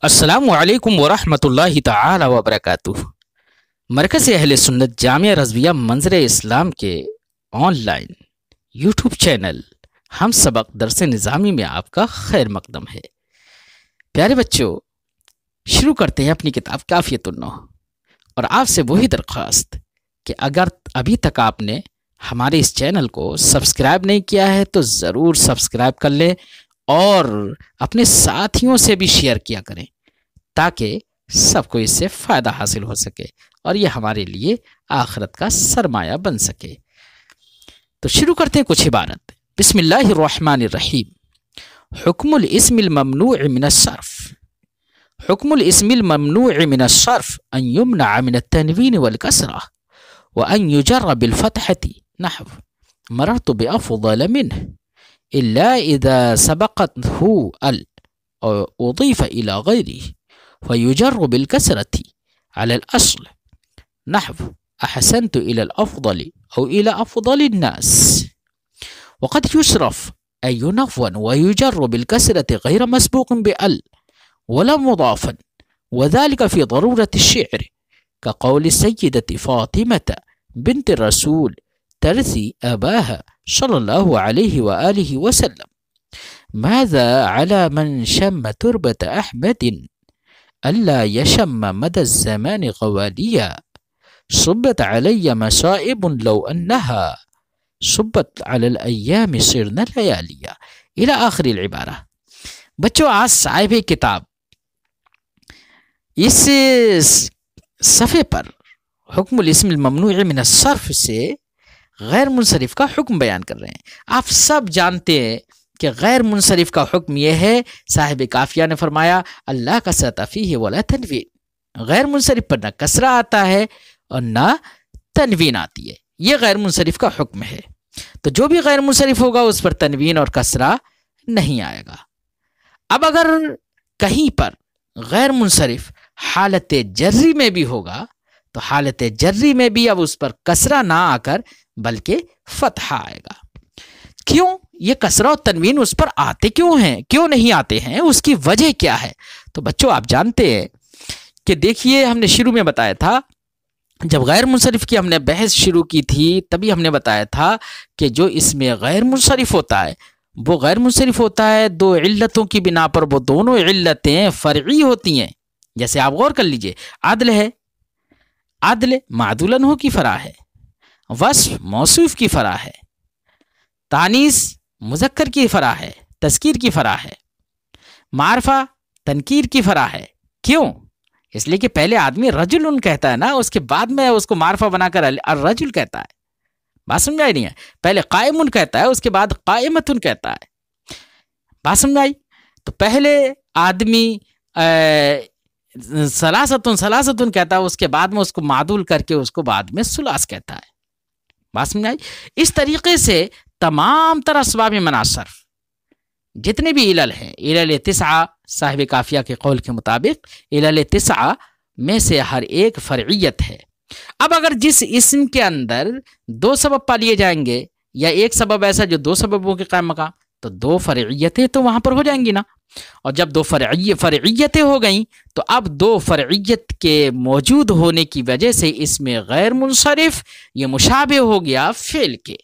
السلام علیکم ورحمۃ اللہ تعالی وبرکاتہ۔ مرکز اہل سنت جامعہ رضویہ منظر اسلام کے آن لائن یوٹیوب چینل ہم سبق درس نظامی میں آپ کا خیر مقدم ہے۔ پیارے بچوں، شروع کرتے ہیں اپنی کتاب کافیۃ النحو، اور آپ سے وہی درخواست کہ اگر ابھی تک آپ نے ہمارے اس چینل کو سبسکرائب نہیں کیا ہے تو ضرور سبسکرائب کر لیں اور اپنے ساتھیوں سے بھی شیئر کیا کریں تاکہ سب کو اس سے فائدہ حاصل ہو سکے اور یہ ہمارے لیے آخرت کا سرمایہ بن سکے۔ تو شروع کرتے ہیں کچھ عبارت۔ بسم اللہ الرحمن الرحیم۔ حکم الاسم الممنوع من الصرف۔ حکم الاسم الممنوع من الصرف ان يمنع من التنوین والکسرہ وان يجر بالفتحة نحو مررت بأفضل منه إلا إذا سبقته ال أو أضيف إلى غيره فيجر بالكسرة على الأصل نحو أحسنت إلى الأفضل أو إلى أفضل الناس. وقد يصرف أي ينون ويجر بالكسرة غير مسبوق بأل ولا مضافا، وذلك في ضرورة الشعر كقول السيدة فاطمة بنت الرسول ترثي أباها صلى الله عليه وآله وسلم. ماذا على من شم تربة أحمد ألا يشم مدى الزمان غواليا صبت علي مصائب لو أنها صبت على الأيام صرنا لياليا إلى آخر العبارة۔ بچوں، آج صاحب کتاب اس صفحے پر حکم الاسم الممنوع من الصرف سے غیر منصرف کا حکم بیان کر رہے ہیں۔ آپ سب جانتے ہیں کہ غیر منصرف کا حکم یہ ہے، صاحب کافیہ نے فرمایا اللہ کسرۃ فیہ ولا تنوین، غیر منصرف پر نہ کسرہ آتا ہے اور نہ تنوین آتی ہے، یہ غیر منصرف کا حکم ہے۔ تو جو بھی غیر منصرف ہوگا اس پر تنوین اور کسرہ نہیں آئے گا۔ اب اگر کہیں پر غیر منصرف حالت جری میں بھی ہوگا تو حالت جری میں بھی اب اس پر کسرہ نہ آ کر بلکہ فتحہ آئے گا۔ کیوں یہ کسرہ و تنوین اس پر آتے کیوں ہیں، کیوں نہیں آتے ہیں، اس کی وجہ کیا ہے؟ تو بچوں، آپ جانتے ہیں کہ دیکھیے، ہم نے شروع میں بتایا تھا، جب غیر منصرف کی ہم نے بحث شروع کی تھی تبھی ہم نے بتایا تھا کہ جو اس میں غیر منصرف ہوتا ہے وہ غیر منصرف ہوتا ہے دو علتوں کی بنا پر، وہ دونوں علتیں فرعی ہوتی ہیں۔ جیسے آپ غور کر لیجئے، عدل ہے، عدل معدول عنہ کی فرع ہے، وصف موصوف کی فرع ہے، تانیث مذکر کی فرع ہے، تذکیر کی فرع ہے، معرفہ تنکیر کی فرع ہے۔ کیوں؟ اس لیے کہ پہلے آدمی رجل کہتا ہے نا، اس کے بعد میں اس کو معرفہ بنا کر الرجل کہتا ہے۔ بات سمجھائی نہیں ہے؟ پہلے قائم کہتا ہے، اس کے بعد قائمت کہتا ہے۔ بات سمجھائی؟ تو پہلے آدمی سلاستن کہتا ہے، اس کے بعد میں اس کو معدول کر کے اس کو بعد میں ثلاث کہتا ہے۔ بات سمجھائی؟ اس طریقے سے تمام تر اسباب منع صرف جتنے بھی علل ہیں، علل تسعہ صاحب کافیہ کے قول کے مطابق علل تسعہ میں سے ہر ایک فرعیت ہے۔ اب اگر جس اسم کے اندر دو سبب پا لیے جائیں گے یا ایک سبب ایسا جو دو سببوں کے قائم مقام، تو دو فرعیتیں تو وہاں پر ہو جائیں گی نا، اور جب دو فرعیتیں ہو گئیں تو اب دو فرعیت کے موجود ہونے کی وجہ سے اس میں غیر منصرف یہ مشابہ ہو گیا فعل کے،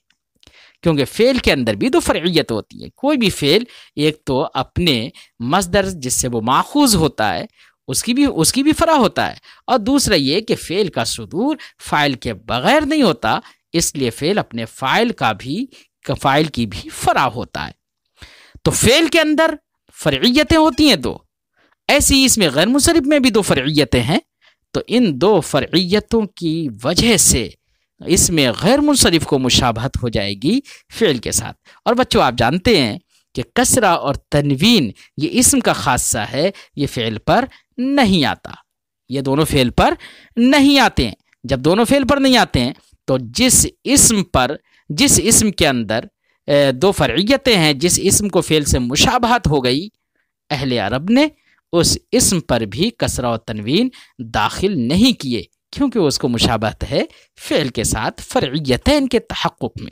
کیونکہ فعل کے اندر بھی دو فرعیت ہوتی ہے۔ کوئی بھی فعل ایک تو اپنے مصدر جس سے وہ ماخوذ ہوتا ہے اس کی بھی فرع ہوتا ہے، اور دوسرا یہ کہ فعل کا صدور فاعل کے بغیر نہیں ہوتا، اس لیے فعل اپنے فاعل کی بھی فرع ہوتا ہے۔ تو فعل کے اندر فرعیتیں ہوتی ہیں دو، ایسی اس میں غیر منصرف میں بھی دو فرعیتیں ہیں، تو ان دو فرعیتوں کی وجہ سے اس میں غیر منصرف کو مشابہت ہو جائے گی فعل کے ساتھ۔ اور بچوں، آپ جانتے ہیں کہ کسرہ اور تنوین یہ اسم کا خاصہ ہے، یہ فعل پر نہیں آتا، یہ دونوں فعل پر نہیں آتے ہیں۔ جب دونوں فعل پر نہیں آتے ہیں تو جس اسم کے اندر دو فرعیتیں ہیں، جس اسم کو فعل سے مشابہت ہو گئی، اہل عرب نے اس اسم پر بھی کسرہ و تنوین داخل نہیں کیے، کیونکہ اس کو مشابہت ہے فعل کے ساتھ فرعیتین کے تحقق میں۔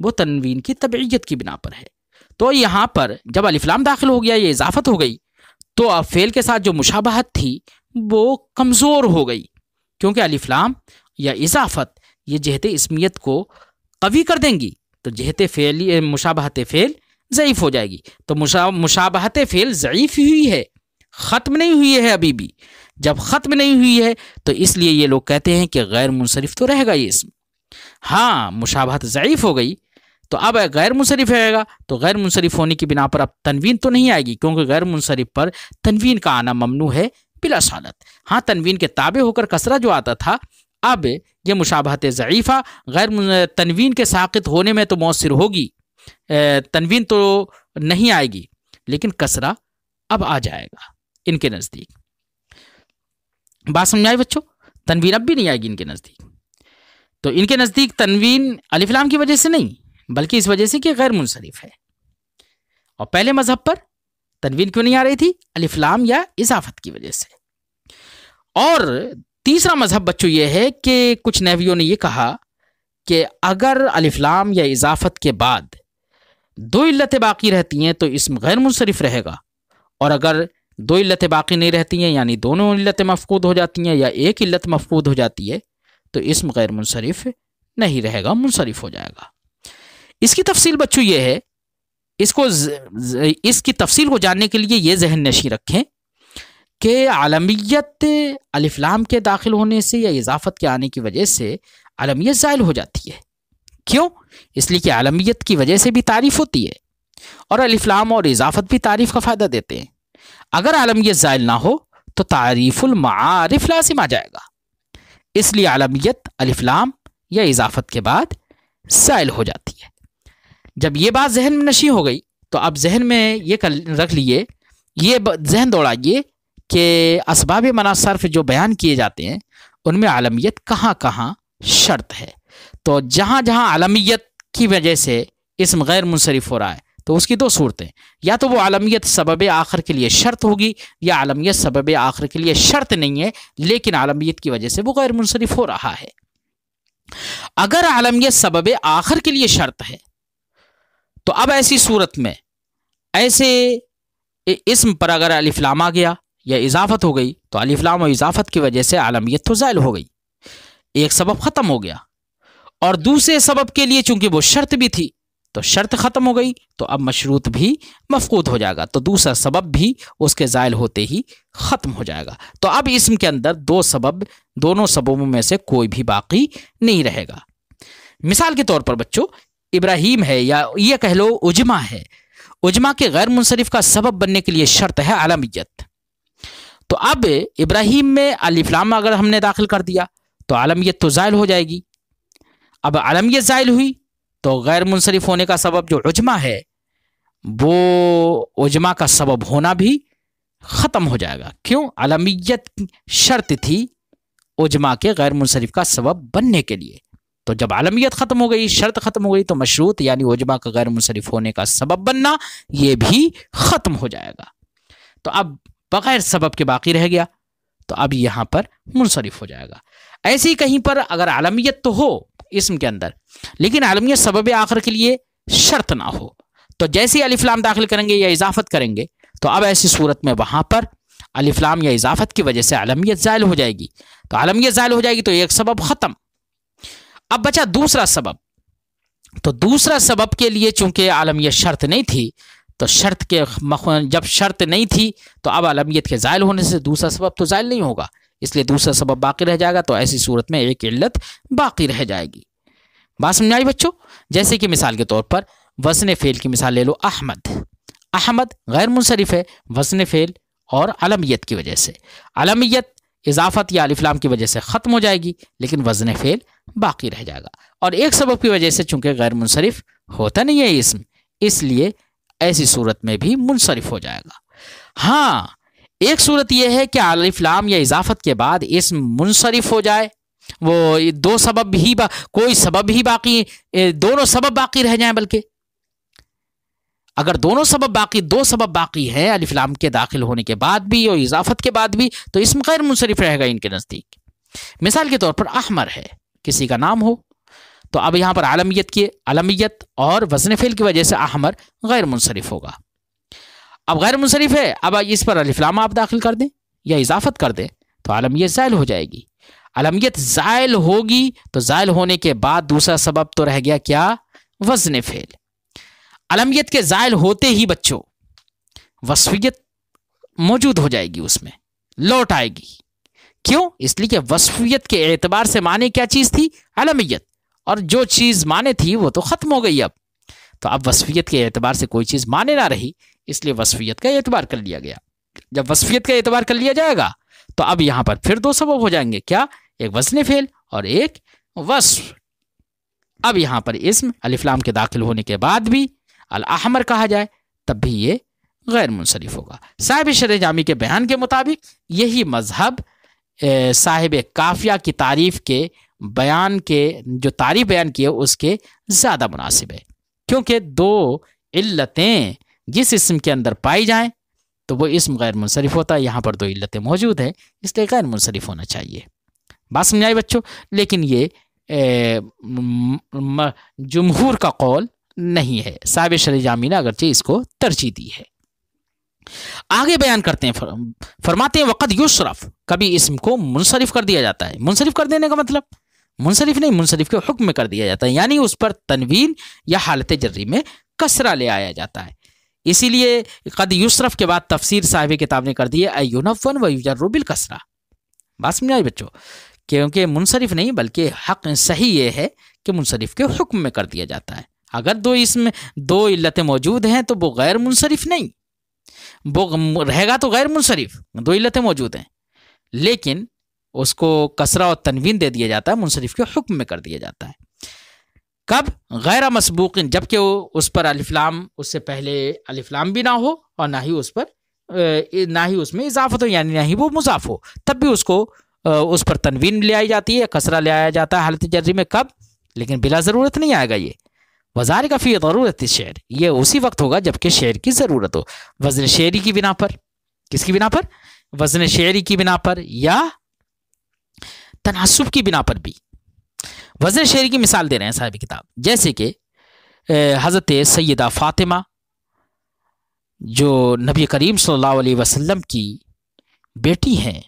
وہ تنوین کی تبعیت کی بنا پر ہے۔ تو یہاں پر جب الف لام داخل ہو گیا، یہ اضافت ہو گئی، تو اب فعل کے ساتھ جو مشابہت تھی وہ کمزور ہو گئی، کیونکہ الف لام یا اضافت یہ جہت اسمیت کو قوی کر دیں گی، تو جہت فعل مشابہت فعل ضعیف ہو جائے گی۔ تو مشابہت فعل ضعیف ہوئی ہے، ختم نہیں ہوئی ہے ابھی بھی۔ جب ختم نہیں ہوئی ہے تو اس لیے یہ لوگ کہتے ہیں کہ غیر منصرف تو رہے گا یہ اسم۔ ہاں مشابہت ضعیف ہو گئی تو اب غیر منصرف رہے گا، تو غیر منصرف ہونے کی بنا پر اب تنوین تو نہیں آئے گی، کیونکہ غیر منصرف پر تنوین کا آنا ممنوع ہے بلا صالت۔ ہاں تنوین کے تابع ہو کر کسرہ جو آتا تھا، اب یہ مشابہت ضعیفہ تنوین کے ساقط ہونے میں تو مؤثر ہوگی، تنوین تو نہیں آئے گی، لیکن کسرہ اب آ جائے گا ان کے نزدیک۔ بات سمجھ آئی بچوں؟ تنوین اب بھی نہیں آئے گی ان کے نزدیک۔ تو ان کے نزدیک تنوین الف لام کی وجہ سے نہیں، بلکہ اس وجہ سے کہ غیر منصرف ہے۔ اور پہلے مذہب پر تنوین کیوں نہیں آ رہی تھی؟ الف لام یا اضافت کی وجہ سے۔ اور تیسرا مذہب بچوں یہ ہے کہ کچھ نحویوں نے یہ کہا کہ اگر الف لام یا اضافت کے بعد دو علتیں باقی رہتی ہیں تو اسم غیر منصرف رہے گا، اور اگر دو علتیں باقی نہیں رہتی ہیں یعنی دونوں علتیں مفقود ہو جاتی ہیں یا ایک علت مفقود ہو جاتی ہے تو اسم غیر منصرف نہیں رہے گا، منصرف ہو جائے گا۔ اس کی تفصیل بچوں یہ ہے، اس کی تفصیل کو جاننے کے لیے یہ ذہن نشی رکھیں کہ علمیت الف لام کے داخل ہونے سے یا اضافت کے آنے کی وجہ سے علمیت زائل ہو جاتی ہے۔ کیوں؟ اس لیے کہ علمیت کی وجہ سے بھی تعریف ہوتی ہے، اور الف لام اور اضافت بھی تعریف کا فائدہ دیتے ہیں۔ اگر علمیت زائل نہ ہو تو تعریف المعارف لازم آ جائے گا، اس لیے علمیت الف لام یا اضافت کے بعد زائل ہو جاتی ہے۔ جب یہ بات ذہن میں نشی ہو گئی تو اب ذہن میں یہ رکھ لیے، یہ ذہن دوڑائیے کہ اسباب منع صرف جو بیان کیے جاتے ہیں ان میں علمیت کہاں کہاں شرط ہے۔ تو جہاں جہاں علمیت کی وجہ سے اسم غیر منصرف ہو رہا ہے تو اس کی دو صورتیں، یا تو وہ علمیت سبب آخر کے لیے شرط ہوگی، یا علمیت سبب آخر کے لیے شرط نہیں ہے لیکن علمیت کی وجہ سے وہ غیر منصرف ہو رہا ہے۔ اگر علمیت سبب آخر کے لیے شرط ہے تو اب ایسی صورت میں ایسے اسم پر اگر الف لام آ گیا یا اضافت ہو گئی تو الف لام و اضافت کی وجہ سے علمیت تو زائل ہو گئی، ایک سبب ختم ہو گیا، اور دوسرے سبب کے لیے چونکہ وہ شرط بھی تھی تو شرط ختم ہو گئی تو اب مشروط بھی مفقود ہو جائے گا، تو دوسرا سبب بھی اس کے زائل ہوتے ہی ختم ہو جائے گا۔ تو اب اسم کے اندر دونوں سببوں میں سے کوئی بھی باقی نہیں رہے گا۔ مثال کے طور پر بچوں ابراہیم ہے، یا یہ کہہ لو اجما ہے، اجما کے غیر منصرف کا سبب بننے کے لیے شرط ہے علمیت۔ تو اب ابراہیم میں الف لام اگر ہم نے داخل کر دیا تو علمیت تو زائل ہو جائے گی۔ اب علمیت زائل ہوئی تو غیر منصرف ہونے کا سبب جو عجمہ ہے وہ عجمہ کا سبب ہونا بھی ختم ہو جائے گا۔ کیوں؟ علمیت شرط تھی عجمہ کے غیر منصرف کا سبب بننے کے لیے، تو جب علمیت ختم ہو گئی، شرط ختم ہو گئی، تو مشروط یعنی عجمہ کا غیر منصرف ہونے کا سبب بننا یہ بھی ختم ہو جائے گا۔ تو اب بغیر سبب کے باقی رہ گیا تو اب یہاں پر منصرف ہو جائے گا۔ ایسے ہی کہیں پر اگر علمیت تو ہو اسم کے اندر لیکن علمیت سبب آخر کے لیے شرط نہ ہو، تو جیسے الف لام داخل کریں گے یا اضافت کریں گے تو اب ایسی صورت میں وہاں پر الف لام یا اضافت کی وجہ سے علمیت زائل ہو جائے گی۔ تو علمیت زائل ہو جائے گی تو ایک سبب ختم۔ اب بچا دوسرا سبب، تو دوسرا سبب کے لیے چونکہ علمیت شرط نہیں تھی تو جب شرط نہیں تھی تو اب علمیت کے زائل ہونے سے دوسرا سبب تو زائل نہیں ہوگا، اس لیے دوسرا سبب باقی رہ جائے گا، تو ایسی صورت میں ایک علت باقی رہ جائے گی۔ بات سمجھائی بچوں؟ جیسے کہ مثال کے طور پر وزن فعل کی مثال لے لو، احمد۔ احمد غیر منصرف ہے وزن فعل اور علمیت کی وجہ سے، علمیت اضافت یا الف لام کی وجہ سے ختم ہو جائے گی لیکن وزن فعل باقی رہ جائے گا، اور ایک سبب کی وجہ سے چونکہ غیر منصرف ہوتا نہیں ہے اسم، اس لیے ایسی صورت میں بھی منصرف ہو جائے گا۔ ہاں ایک صورت یہ ہے کہ الف لام یا اضافت کے بعد اسم منصرف ہو جائے، وہ دو سبب ہی کوئی سبب ہی باقی، دونوں سبب باقی رہ جائیں، بلکہ اگر دو سبب باقی ہیں الف لام کے داخل ہونے کے بعد بھی اور اضافت کے بعد بھی تو اسم غیر منصرف رہے گا ان کے نزدیک۔ مثال کے طور پر احمر ہے، کسی کا نام ہو تو اب یہاں پر علمیت اور وزن فعل کی وجہ سے احمر غیر منصرف ہوگا. اب غیر منصرف ہے، اب اس پر الف لام آپ داخل کر دیں یا اضافت کر دیں تو علمیت زائل ہو جائے گی. علمیت زائل ہوگی تو زائل ہونے کے بعد دوسرا سبب تو رہ گیا کیا؟ وزن فعل. علمیت کے زائل ہوتے ہی بچوں وصفیت موجود ہو جائے گی، اس میں لوٹ آئے گی. کیوں؟ اس لیے کہ وصفیت کے اعتبار سے معنی کیا چیز تھی؟ علمیت، اور جو چیز معنی تھی وہ تو ختم ہو گئی. اب تو اب وصفیت کے اعتبار سے کوئی چیز معنی نہ رہی، اس لیے وصفیت کا اعتبار کر لیا گیا. جب وصفیت کا اعتبار کر لیا جائے گا تو اب یہاں پر پھر دو سبب ہو جائیں گے، کیا؟ ایک وزن فعل اور ایک وصف. اب یہاں پر اسم الف لام کے داخل ہونے کے بعد بھی الاحمر کہا جائے تب بھی یہ غیر منصرف ہوگا. صاحب شرح جامی کے بیان کے مطابق یہی مذہب صاحب کافیہ کی تعریف کے بیان کے جو تعریف بیان کی ہے اس کے زیادہ مناسب ہے، کیونکہ دو علتیں جس اسم کے اندر پائی جائیں تو وہ اسم غیر منصرف ہوتا ہے. یہاں پر دو علتیں موجود ہیں اس لیے غیر منصرف ہونا چاہیے. بات سمجھ آئی بچوں؟ لیکن یہ جمہور کا قول نہیں ہے. صاحب شرح جامی نے اگرچہ اس کو ترجیح دی ہے. آگے بیان کرتے ہیں، فرماتے ہیں وقد یصرف، کبھی اسم کو منصرف کر دیا جاتا ہے. منصرف کر دینے کا مطلب منصرف نہیں، منصرف کے حکم میں کر دیا جاتا ہے، یعنی اس پر تنوین یا حالت جری میں کسرہ لے آیا جاتا ہے. اسی لیے قد یصرف کے بعد تفسیر صاحب کتاب نے کر دی ہے ینون و یجر بالکسرہ. بات سمجھ آئی بچوں؟ کیونکہ منصرف نہیں بلکہ حق صحیح یہ ہے کہ منصرف کے حکم میں کر دیا جاتا ہے. اگر دو اسم دو علتیں موجود ہیں تو وہ غیر منصرف نہیں، وہ رہے گا تو غیر منصرف. دو علتیں موجود ہیں لیکن اس کو کسرہ اور تنوین دے دیا جاتا ہے، منصرف کے حکم میں کر دیا جاتا ہے. کب؟ غیر مسبوق، جبکہ اس پر الف لام، اس سے پہلے الف لام بھی نہ ہو اور نہ ہی اس میں اضافت ہو، یعنی نہ ہی وہ مضاف ہو، تب بھی اس کو اس پر تنوین لے آئی جاتی ہے، کسرہ لے آیا جاتا ہے حالت جری میں. کب؟ لیکن بلا ضرورت نہیں آئے گا یہ. وذالک فی ضرورت شعر، یہ اسی وقت ہوگا جبکہ شعر کی ضرورت ہو. وزن شعری کی بنا پر، کس کی بنا پر؟ وزن شعری کی بنا پر یا تناسب کی بنا پر بھی. وزن شعری کی مثال دے رہے ہیں صاحب کتاب، جیسے کہ حضرت سیدہ فاطمہ جو نبی کریم صلی اللہ علیہ وسلم کی بیٹی ہیں،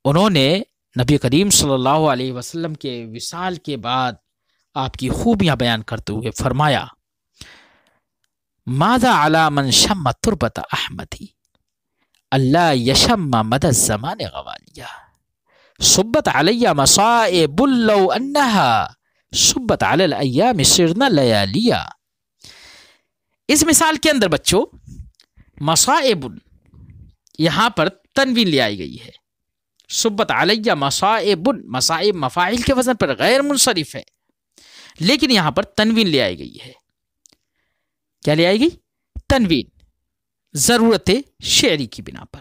انہوں نے نبی کریم صلی اللہ علیہ وسلم کے وصال کے بعد آپ کی خوبیاں بیان کرتے ہوئے فرمایا ماذا علی من شم تربت احمدی اللہ یشم مد الزمان غوالیہ صبت علی مصائب لو انہا صبت علی الایام سرنا لیالیہ. اس مثال کے اندر بچوں مصائب یہاں پر تنوین لے آئی گئی ہے. صبت علیہ مصائب، مصائب مفاعل کے وزن پر غیر منصرف ہے لیکن یہاں پر تنوین لے آئی گئی ہے. کیا لے آئی گئی؟ تنوین، ضرورت شعری کی بنا پر.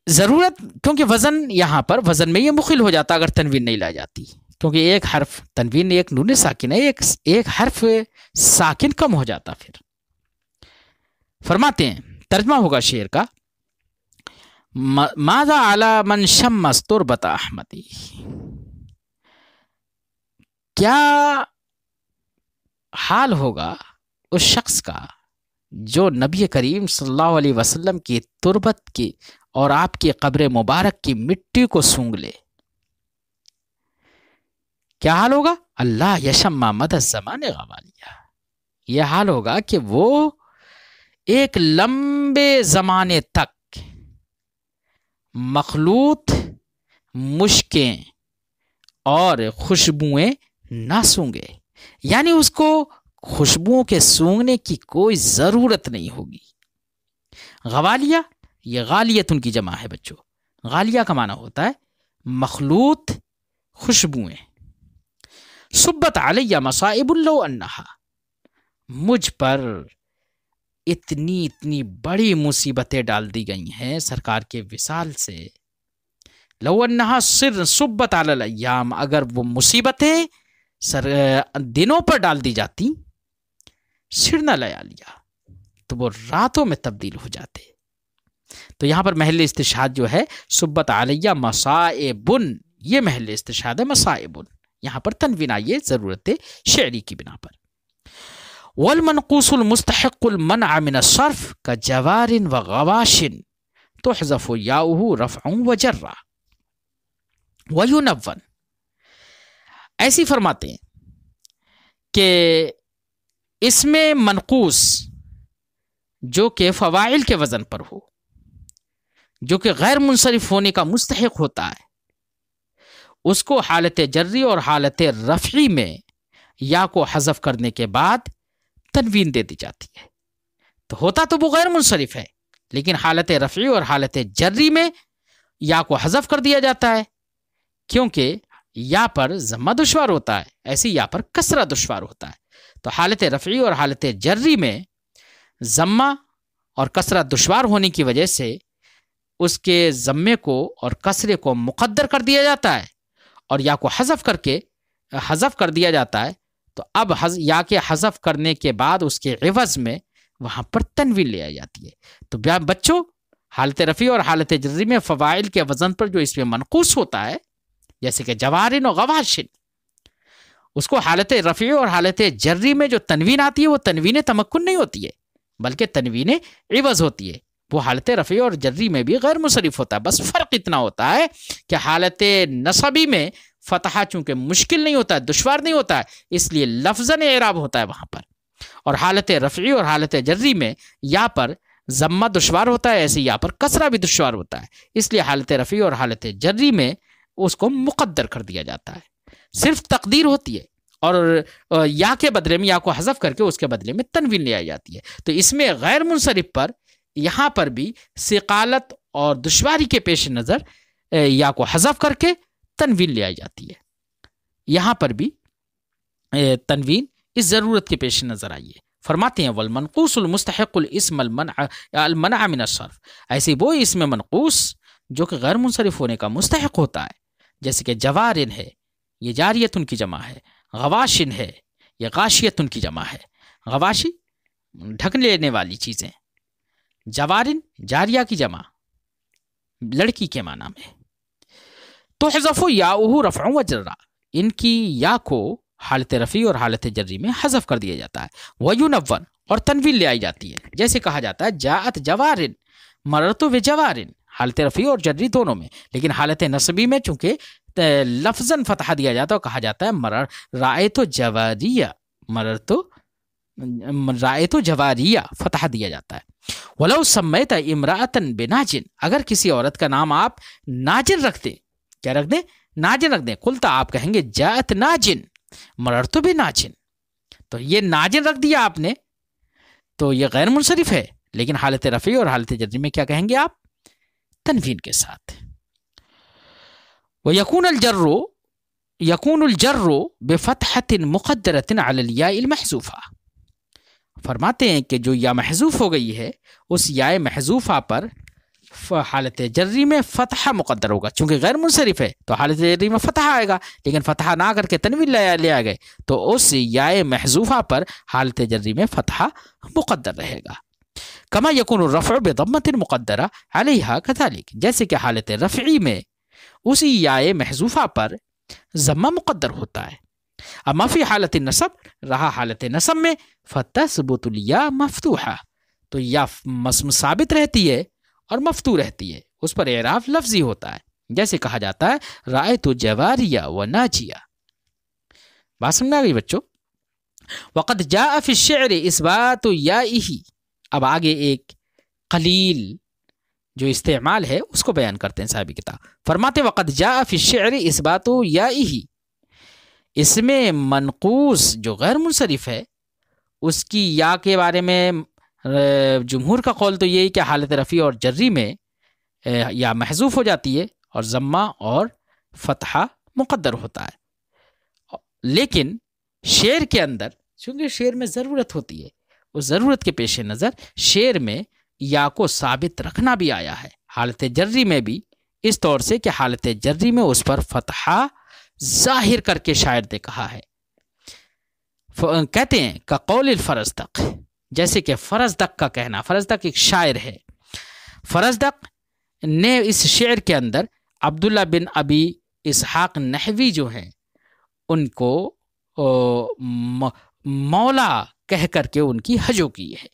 ضرورت کیونکہ وزن یہاں پر وزن میں یہ مخل ہو جاتا اگر تنوین نہیں لائی جاتی، کیونکہ ایک حرف تنوین ایک نون ساکن ہے، ایک حرف ساکن کم ہو جاتا. پھر فرماتے ہیں ترجمہ ہوگا شعر کا ماذا علی من شمس تربت احمدی، کیا حال ہوگا اس شخص کا جو نبی کریم صلی اللہ علیہ وسلم کی تربت کی اور آپ کی قبر مبارک کی مٹی کو سونگ لے. کیا حال ہوگا؟ اللہ یشم مد الزمان غوالیہ، یہ حال ہوگا کہ وہ ایک لمبے زمانے تک مخلوط مشکیں اور خوشبوئیں نہ سونگے، یعنی اس کو خوشبوؤں کے سونگنے کی کوئی ضرورت نہیں ہوگی. غوالیہ، یہ غالیت ان کی جمع ہے بچوں. غالیہ کا معنی ہوتا ہے مخلوط خوشبوئیں. صبت علیہ مصائب لو انہا، مجھ پر اتنی بڑی مصیبتیں ڈال دی گئی ہیں سرکار کے وصال سے. لو انہا صبت علی الایام، اگر وہ مصیبتیں دنوں پر ڈال دی جاتی، سرنا لیالیہ، تو وہ راتوں میں تبدیل ہو جاتے. تو یہاں پر محل استشہاد جو ہے صبت علیہ مصائب، یہ محل استشہاد مصائب، یہاں پر تنوین آئی ہے ضرورت شعری کی بنا پر۔ والمنقوص المستحق المنع من الصرف كجوار وغواش تحذف یاؤہ رفع وجرا وینون۔ ایسی فرماتے ہیں کہ اس میں منقوص جو کہ فواعل کے وزن پر ہو، جو کہ غیر منصرف ہونے کا مستحق ہوتا ہے، اس کو حالت جری اور حالت رفعی میں یا کو حذف کرنے کے بعد تنوین دے دی جاتی ہے۔ تو ہوتا تو وہ غیر منصرف ہے، لیکن حالت رفعی اور حالت جری میں یا کو حذف کر دیا جاتا ہے، کیونکہ یا پر ضمہ دشوار ہوتا ہے، ایسی یا پر کسرہ دشوار ہوتا ہے۔ تو حالت رفعی اور حالت جری میں ضمہ اور کسرہ دشوار ہونے کی وجہ سے اس کے ضمے کو اور کسرے کو مقدر کر دیا جاتا ہے، اور یا کو حذف کر دیا جاتا ہے۔ تو اب یا کے حذف کرنے کے بعد اس کے عوض میں وہاں پر تنوین لے آئی جاتی ہے۔ تو بچوں، حالت رفعی اور حالت جری میں فواعل کے وزن پر جو اس میں منقوص ہوتا ہے، جیسے کہ جوارن و غواشن، اس کو حالت رفعی اور حالت جری میں جو تنوین آتی ہے وہ تنوین تمکن نہیں ہوتی ہے، بلکہ تنوین عوض ہوتی ہے۔ وہ حالت رفعی اور جری میں بھی غیر منصرف ہوتا ہے، بس فرق اتنا ہوتا ہے کہ حالت نصبی میں فتحہ چونکہ مشکل نہیں ہوتا ہے، دشوار نہیں ہوتا ہے، اس لیے لفظاً اعراب ہوتا ہے وہاں پر، اور حالت رفعی اور حالت جری میں یا پر ضمہ دشوار ہوتا ہے، ایسے یا پر کسرہ بھی دشوار ہوتا ہے، اس لیے حالت رفعی اور حالت جری میں اس کو مقدر کر دیا جاتا ہے، صرف تقدیر ہوتی ہے، اور یا کے بدلے میں یا کو حذف کر کے اس کے بدلے میں تنوین لے آئی جاتی ہے۔ تو اس میں غیر منصرف پر یہاں پر بھی ثقالت اور دشواری کے پیش نظر یا کو حذف کر کے تنوین لے آئی جاتی ہے۔ یہاں پر بھی تنوین اس ضرورت کے پیش نظر آئی ہے۔ فرماتے ہیں والمنقوص المستحق الاسم المنع من الصرف، ایسے وہ اسم منقوص جو کہ غیر منصرف ہونے کا مستحق ہوتا ہے، جیسے کہ جوارن ہے، یہ جاریتن کی جمع ہے، غواشن ہے، یہ غاشیتن کی جمع ہے۔ غواشی ڈھک لینے والی چیزیں، جوارن جاریہ کی جمع، لڑکی کے معنی میں۔ تحذف یاؤہ رفع و جرا، ان کی یا کو حالت رفعی اور حالت جری میں حذف کر دیا جاتا ہے۔ وینون، اور تنوین لے آئی جاتی ہے، جیسے کہا جاتا ہے جاءت جوارن مررت بجوارن، حالت رفعی اور جری دونوں میں، لیکن حالت نصبی میں چونکہ لفظاً فتحہ دیا جاتا ہے، کہا جاتا ہے رأیت جواریہ، رأیت جواریہ فتحہ دیا جاتا ہے۔ ولو سمیت امرأۃ بناجن، اگر کسی عورت کا نام آپ ناجن رکھ دیں، کیا رکھ دیں؟ ناجن رکھ دیں، قلتا آپ کہیں گے جاءت ناجن مررت بناجن، تو یہ ناجن رکھ دیا آپ نے تو یہ غیر منصرف ہے، لیکن حالت رفعی اور حالت جری میں کیا کہیں گے آپ؟ تنوین کے ساتھ۔ وَيَكُونُ الْجَرُّ بِفَتْحَةٍ مُقَدَّرَةٍ عَلَى الْيَاءِ الْمَحْذُوفَةِ، فرماتے ہیں کہ جو یا محذوف ہو گئی ہے، اس یا محذوفہ پر حالت جری میں فتحہ مقدر ہوگا، چونکہ غیر منصرف ہے تو حالت جری میں فتحہ آئے گا، لیکن فتحہ نہ کر کے تنوین لے آ گئے تو اس یا محذوفہ پر حالت جری میں فتحہ مقدر رہے گا۔ کما یکون الرفع بضمۃ مقدرہ علیہا کذالک، جیسے کہ حالت رفعی میں اسی یا محذوفہ پر ضمہ مقدر ہوتا ہے۔ اما فی حالت النصب، رہا حالت نصب میں، فتثبت الیا مفتوحہ، تو یا ثابت رہتی ہے اور مفتوح رہتی ہے، اس پر اعراب لفظی ہوتا ہے، جیسے کہا جاتا ہے رأیت جواریہ و ناجیہ۔ بات سمجھ آ گئی بچوں؟ وقد جاء فی الشعر اثبات یائہ، اب آگے ایک قلیل جو استعمال ہے اس کو بیان کرتے ہیں صاحب کتاب۔ فرماتے وقد جاء فی الشعر اثبات یائہ، اس میں منقوص جو غیر منصرف ہے اس کی یا کے بارے میں جمہور کا قول تو یہی کہ حالت رفعی اور جری میں یا محذوف ہو جاتی ہے اور ضمہ اور فتحہ مقدر ہوتا ہے، لیکن شعر کے اندر چونکہ شعر میں ضرورت ہوتی ہے، اس ضرورت کے پیش نظر شعر میں یا کو ثابت رکھنا بھی آیا ہے، حالت جری میں بھی، اس طور سے کہ حالت جری میں اس پر فتحہ ظاہر کر کے شاعر نے کہا ہے۔ کہتے ہیں کہ قول الفرزدق، جیسے کہ فرزدق کا کہنا، فرزدق ایک شاعر ہے، فرزدق نے اس شعر کے اندر عبداللہ بن ابی اسحاق نحوی جو ہیں ان کو مولا کہہ کر کے ان کی حجو کی ہے۔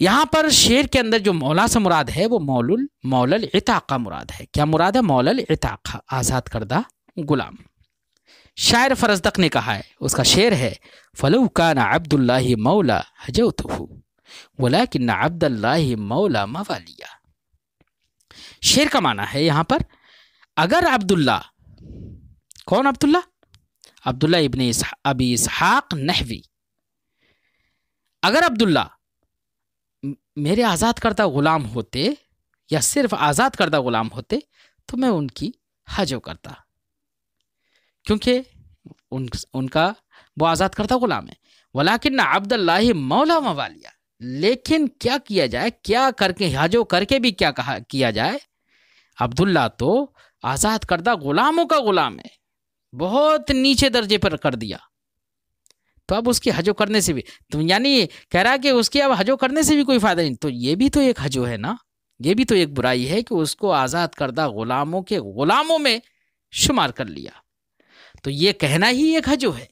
یہاں پر شعر کے اندر جو مولا سے مراد ہے وہ مولا العتاق کا مراد ہے۔ کیا مراد ہے؟ مولا العتاق، آزاد کردہ غلام۔ شاعر فرزدق نے کہا ہے، اس کا شعر ہے فلو کان عبد اللہ مولا حجوتہ ولکن عبد اللہ مولا موالیا۔ شعر کا معنی ہے یہاں پر اگر عبداللہ، کون عبداللہ؟ عبداللہ ابن ابی اسحاق نحوی، اگر عبداللہ میرے آزاد کردہ غلام ہوتے یا صرف آزاد کردہ غلام ہوتے تو میں ان کی حجو کرتا، کیونکہ ان کا وہ آزاد کردہ غلام ہے۔ ولیکن عبد اللہ مولا موالیا، لیکن کیا کیا جائے، کیا کر کے حجو کر کے بھی کیا کیا جائے؟ عبداللہ تو آزاد کردہ غلاموں کا غلام ہے، بہت نیچے درجے پر کر دیا، تو اب اس کی حجو کرنے سے بھی تو یعنی کہہ رہا ہے کہ اس کی اب حجو کرنے سے بھی کوئی فائدہ نہیں، تو یہ بھی تو ایک حجو ہے نا، یہ بھی تو ایک برائی ہے کہ اس کو آزاد کردہ غلاموں کے غلاموں میں شمار کر لیا، تو یہ کہنا ہی ایک حجو ہے۔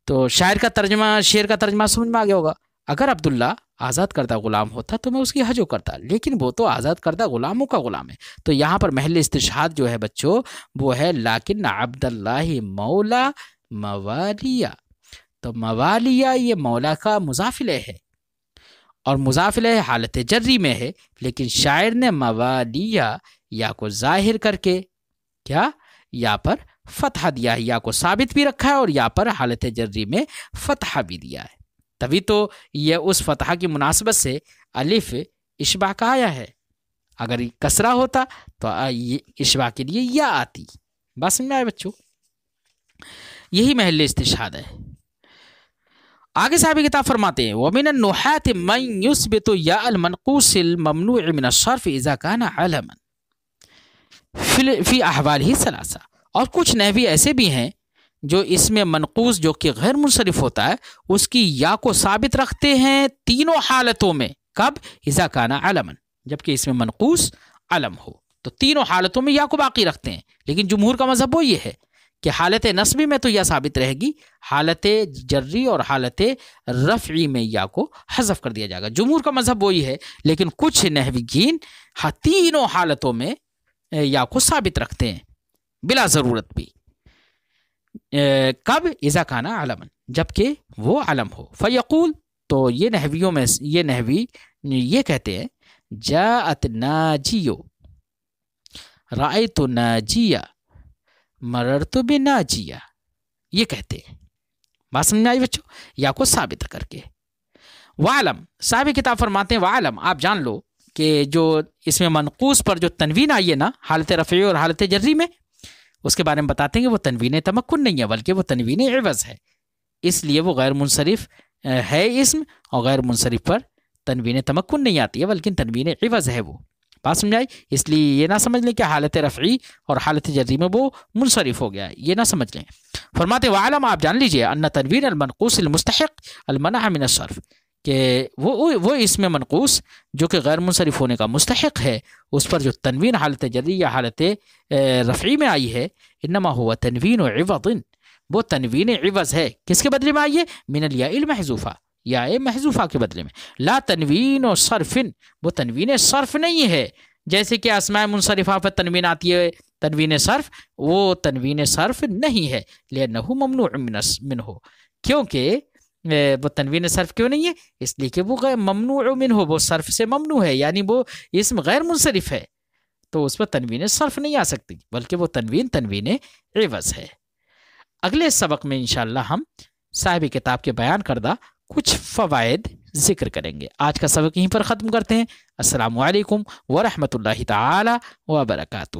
تو شاعر کا ترجمہ سمجھ میں آ گیا ہوگا، اگر عبداللہ آزاد کردہ غلام ہوتا تو میں اس کی حجو کرتا، لیکن وہ تو آزاد کردہ غلاموں کا غلام ہے۔ تو یہاں پر محل استشہاد جو ہے بچوں وہ ہے لیکن عبداللہ مولا موالیا۔ تو موالیا یہ مولا کا مضاف الیہ ہے، اور مضاف الیہ حالت جری میں ہے، لیکن شاعر نے موالیا یا کو ظاہر کر کے کیا یا پر فتحہ دیا ہے، یا کو ثابت بھی رکھا ہے اور یا پر حالت جری میں فتحہ بھی دیا ہے، تبھی تو یہ اس فتحہ کی مناسبت سے الف اشباع کا آیا ہے۔ اگر کسرہ ہوتا تو اشباع کے لیے یا آتی۔ بس سمجھ میں آئے بچوں؟ یہی محل استشہاد ہے۔ آگے صاحب کتاب فرماتے ہیں وَمِنَ النُّحَاةِ مَنْ يُثْبِتُ يَاءَ الْمَنْقُوصِ الْمَمْنُوعِ مِنَ الصَّرْفِ إِذَا كَانَ عَلَمًا فِي أَحْوَالِهِ ثَلَاثَةٍ، اور کچھ نحوی ایسے بھی ہیں جو اس میں منقوص جو کہ غیر منصرف ہوتا ہے اس کی یا کو ثابت رکھتے ہیں تینوں حالتوں میں۔ کب؟ اذا کان علما، جبکہ اس میں منقوص علم ہو، تو تینوں حالتوں میں یا کو باقی رکھتے ہیں، لیکن جمہور کا مذہب وہ یہ ہے کہ حالت نصبی میں تو یا ثابت رہے گی، حالت جری اور حالت رفعی میں یا کو حذف کر دیا جائے گا۔ جمہور کا مذہب وہی ہے، لیکن کچھ نحویین تینوں حالتوں میں یا کو ثابت رکھتے ہیں بلا ضرورت بھی۔ کب؟ اذا کان علما، جبکہ وہ علم ہو۔ فیقول، تو یہ نحویوں میں یہ نحوی یہ کہتے ہیں جاءت ناجیو رأیت ناجیہ مررت بناجیہ، یہ کہتے ہیں۔ بات سمجھ میں آئی بچوں؟ یا کو ثابت کر کے۔ وعلم، صاحب کتاب فرماتے ہیں وعلم، آپ جان لو کہ جو اس میں منقوص پر جو تنوین آئی ہے نا حالت رفعی اور حالت جری میں، اس کے بارے میں بتاتے ہیں کہ وہ تنوین تمکن نہیں ہے بلکہ وہ تنوین عوض ہے، اس لیے وہ غیر منصرف ہے اسم، اور غیر منصرف پر تنوین تمکن نہیں آتی ہے بلکہ تنوین عوض ہے وہ۔ بات سمجھ آئی؟ اس لیے یہ نہ سمجھ لیں کہ حالت رفعی اور حالت جری میں وہ منصرف ہو گیا ہے، یہ نہ سمجھ لیں۔ فرماتے وعلم، آپ جان لیجئے ان تنوین المنقوص المستحق المنع من الصرف، کہ وہ اس میں منقوص جو کہ غیر منصرف ہونے کا مستحق ہے، اس پر جو تنوین حالت جری یا حالت رفعی میں آئی ہے، انما ہوا تنوین عوض، وہ تنوین عوض ہے۔ کس کے بدلے میں آئی ہے؟ من الیاء المحذوفہ، یا محذوفہ کے بدلے میں۔ لا تنوین و صرف، وہ تنوین صرف نہیں ہے، جیسے کہ اسماء منصرفہ پر تنوین آتی ہے تنوین صرف، وہ تنوین صرف نہیں ہے۔ لأنہ ممنوع منہ، کیونکہ وہ تنوین صرف کیوں نہیں ہے؟ اس لیے کہ وہ غیر ممنوع منہ، وہ صرف سے ممنوع ہے، یعنی وہ اسم غیر منصرف ہے، تو اس پر تنوین صرف نہیں آ سکتی بلکہ وہ تنوین عوض ہے۔ اگلے سبق میں انشاءاللہ ہم صاحب کتاب کے بیان کردہ کچھ فوائد ذکر کریں گے۔ آج کا سبق یہیں پر ختم کرتے ہیں۔ السلام علیکم ورحمۃ اللہ تعالی وبرکاتہ۔